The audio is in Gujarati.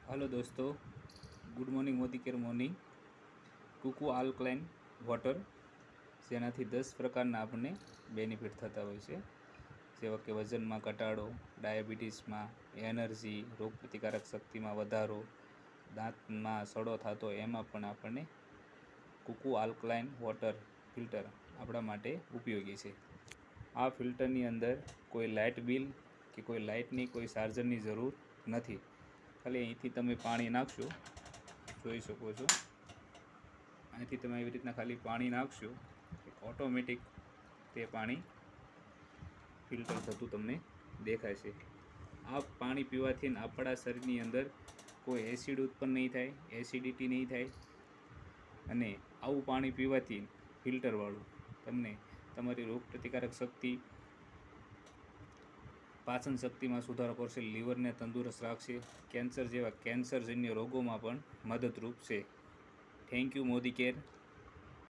हेलो दोस्तों, गुड मॉर्निंग मोदी केर मॉर्निंग। કુકુ આલ્કલાઇન વોટર જેનાથી 10 પ્રકારના આપણને બેનિફિટ થતા હોય છે, જેવા કે વજનમાં ઘટાડો, ડાયાબિટીસમાં, એનર્જી, રોગપ્રતિકારક શક્તિમાં વધારો, દાંતમાં સડો થતો એમાં પણ આપણને કુકુ આલ્કલાઇન વોટર ફિલ્ટર આપણા માટે ઉપયોગી છે। આ ફિલ્ટરની અંદર કોઈ લાઇટ બિલ કે કોઈ લાઇટની કોઈ ચાર્જરની જરૂર નથી। ખાલી અહીંથી તમે પાણી નાખશો, જોઈ શકો છો, અહીંથી તમે એવી રીતના ખાલી પાણી નાખશો, ઓટોમેટિક તે પાણી ફિલ્ટર થતું તમને દેખાય છે। આ પાણી પીવાથી આપણા શરીરની અંદર કોઈ એસિડ ઉત્પન્ન નહીં થાય, એસિડિટી નહીં થાય, અને આવું પાણી પીવાથી ફિલ્ટરવાળું તમને તમારી રોગપ્રતિકારક શક્તિ, પાચન શક્તિમાં સુધારો કરશે, લીવરને તંદુરસ્ત રાખશે, કેન્સર જેવા કેન્સરજન્ય રોગોમાં પણ મદદરૂપ છે। Thank you Modi care.